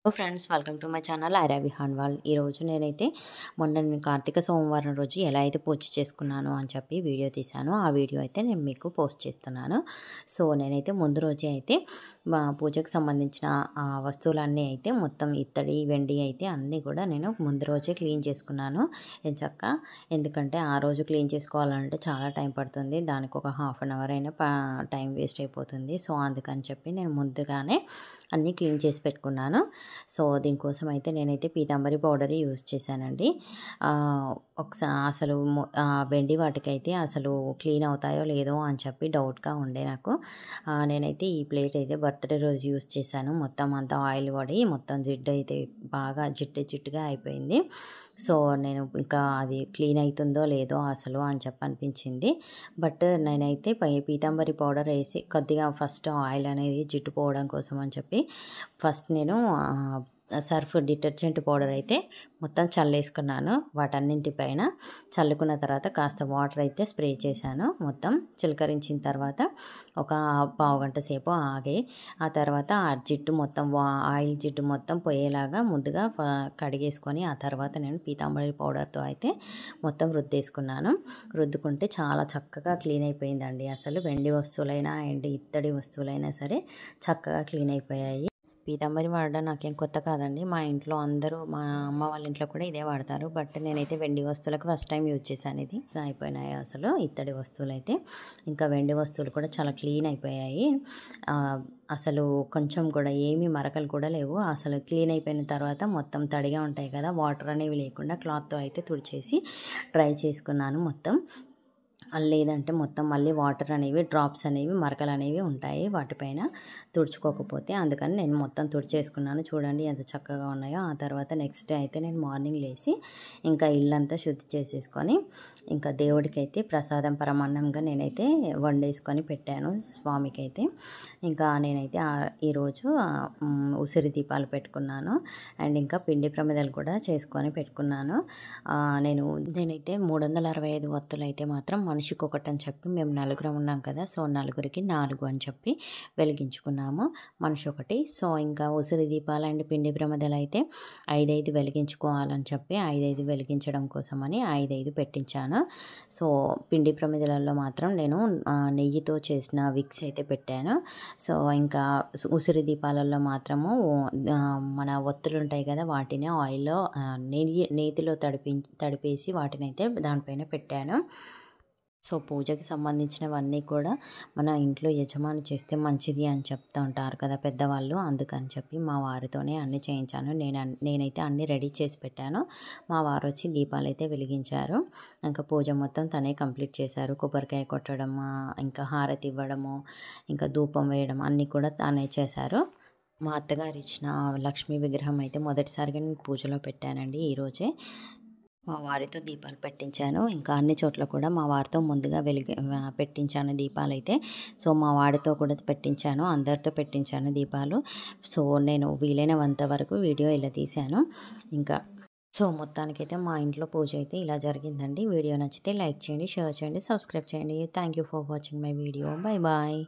Hello friends, welcome to my channel Aira Vihaan వాల్. ఈరోజు నేనైతే నేను కార్తీక సోమవారం రోజు ఎలా అయితే పూజ చేసుకున్నాను అని చెప్పి వీడియో తీశాను. ఆ వీడియో అయితే నేను మీకు పోస్ట్ చేస్తున్నాను. సో నేనైతే ముందు రోజే అయితే మా పూజకు సంబంధించిన వస్తువులన్నీ అయితే మొత్తం ఇత్తడి వెండి అయితే అన్నీ కూడా నేను ముందు రోజే క్లీన్ చేసుకున్నాను ఎంచక్కా. ఎందుకంటే ఆ రోజు క్లీన్ చేసుకోవాలంటే చాలా టైం పడుతుంది. దానికి ఒక హాఫ్ అన్ అవర్ అయినా టైం వేస్ట్ అయిపోతుంది. సో అందుకని చెప్పి నేను ముందుగానే అన్నీ క్లీన్ చేసి పెట్టుకున్నాను. సో దీనికోసం అయితే నేనైతే పీతాంబరి పౌడర్ యూజ్ చేశానండి. అసలు వెండి వాటికైతే అసలు క్లీన్ అవుతాయో లేదో అని చెప్పి డౌట్గా ఉండే నాకు. నేనైతే ఈ ప్లేట్ అయితే బర్త్డే రోజు యూజ్ చేశాను. మొత్తం అంతా ఆయిల్ పడి మొత్తం జిడ్డు అయితే బాగా జిడ్డుగా అయిపోయింది. సో నేను ఇంకా అది క్లీన్ అవుతుందో లేదో అసలు అని చెప్పి అనిపించింది. బట్ నేనైతే పీతాంబరి పౌడర్ వేసి కొద్దిగా ఫస్ట్ ఆయిల్ అనేది జిడ్డు పోవడం కోసం అని చెప్పి ఫస్ట్ నేను సర్ఫ్ డిటర్జెంట్ పౌడర్ అయితే మొత్తం చల్లేసుకున్నాను. వాటన్నింటిపైన చల్లుకున్న తర్వాత కాస్త వాటర్ అయితే స్ప్రే చేశాను. మొత్తం చిలకరించిన తర్వాత ఒక పావుగంట సేపు ఆగి ఆ తర్వాత ఆ జిడ్డు మొత్తం ఆయిల్ జిడ్డు మొత్తం పోయేలాగా ముందుగా కడిగేసుకొని ఆ తర్వాత నేను పీతాంబరి పౌడర్తో అయితే మొత్తం రుద్దేసుకున్నాను. రుద్దుకుంటే చాలా చక్కగా క్లీన్ అయిపోయిందండి. అసలు వెండి వస్తువులైనా అండ్ ఇత్తడి వస్తువులైనా సరే చక్కగా క్లీన్ అయిపోయాయి. పీతాంబరి వాడడం నాకేం కొత్త కాదండి. మా ఇంట్లో అందరూ మా అమ్మ వాళ్ళ ఇంట్లో కూడా ఇదే వాడతారు. బట్ నేనైతే వెండి వస్తువులకు ఫస్ట్ టైం యూజ్ చేశాను. ఇది అయిపోయినాయి అసలు ఇత్తడి వస్తువులు అయితే. ఇంకా వెండి వస్తువులు కూడా చాలా క్లీన్ అయిపోయాయి. అసలు కొంచెం కూడా ఏమీ మరకలు కూడా లేవు. అసలు క్లీన్ అయిపోయిన తర్వాత మొత్తం తడిగా ఉంటాయి కదా, వాటర్ అనేవి లేకుండా క్లాత్తో అయితే తుడిచేసి డ్రై చేసుకున్నాను మొత్తం. లేదంటే మొత్తం మళ్ళీ వాటర్ అనేవి డ్రాప్స్ అనేవి మరకలు అనేవి ఉంటాయి వాటిపైన తుడుచుకోకపోతే. అందుకని నేను మొత్తం తుడిచేసుకున్నాను. చూడండి ఎంత చక్కగా ఉన్నాయో. ఆ తర్వాత నెక్స్ట్ డే అయితే నేను మార్నింగ్ లేచి ఇంకా ఇల్లంతా శుద్ధి చేసేసుకొని ఇంకా దేవుడికి అయితే ప్రసాదం పరమాన్నంగా నేనైతే వండేసుకొని పెట్టాను స్వామికి అయితే. ఇంకా నేనైతే ఈరోజు ఉసిరి దీపాలు పెట్టుకున్నాను అండ్ ఇంకా పిండి ప్రమిదలు కూడా చేసుకొని పెట్టుకున్నాను. నేనైతే 365 వత్తులు అయితే మాత్రం మనిషికి ఒకటి అని చెప్పి మేము నలుగురం ఉన్నాం కదా, సో నలుగురికి 4 అని చెప్పి వెలిగించుకున్నాము, మనిషి ఒకటి. సో ఇంకా ఉసిరి దీపాలు అండ్ పిండి ప్రమిదలు అయితే 5 వెలిగించుకోవాలని చెప్పి 5 వెలిగించడం కోసమని 5 పెట్టించాను. సో పిండి ప్రమిదలలో మాత్రం నేను నెయ్యితో చేసిన విక్స్ అయితే పెట్టాను. సో ఇంకా ఉసిరి దీపాలలో మాత్రము మన ఒత్తులు ఉంటాయి కదా, వాటిని ఆయిల్లో నేతిలో తడిపేసి వాటినైతే దానిపైన పెట్టాను. సో పూజకి సంబంధించినవన్నీ కూడా మన ఇంట్లో యజమాని చేస్తే మంచిది అని చెప్తూ ఉంటారు కదా పెద్దవాళ్ళు. అందుకని చెప్పి మా వారితోనే అన్నీ చేయించాను. నేనైతే అన్నీ రెడీ చేసి పెట్టాను. మా వారు వచ్చి దీపాలు అయితే వెలిగించారు. ఇంకా పూజ మొత్తం తనే కంప్లీట్ చేశారు. కొబ్బరికాయ కొట్టడం, ఇంకా హారతి ఇవ్వడము, ఇంకా ధూపం వేయడం అన్నీ కూడా తానే చేశారు. మా అత్తగారు ఇచ్చిన లక్ష్మీ విగ్రహం అయితే మొదటిసారిగా నేను పూజలో పెట్టానండి ఈరోజే. మా వారితో దీపాలు పెట్టించాను. ఇంకా అన్ని చోట్ల కూడా మా వారితో ముందుగా పెట్టించాను దీపాలైతే. సో మా వాడితో కూడా పెట్టించాను, అందరితో పెట్టించాను దీపాలు. సో నేను వీలైనంత వరకు వీడియో ఇలా తీశాను. ఇంకా సో మొత్తానికైతే మా ఇంట్లో పూజ అయితే ఇలా జరిగిందండి. వీడియో నచ్చితే లైక్ చేయండి, షేర్ చేయండి, సబ్స్క్రైబ్ చేయండి. Thank you for watching my video. Bye bye.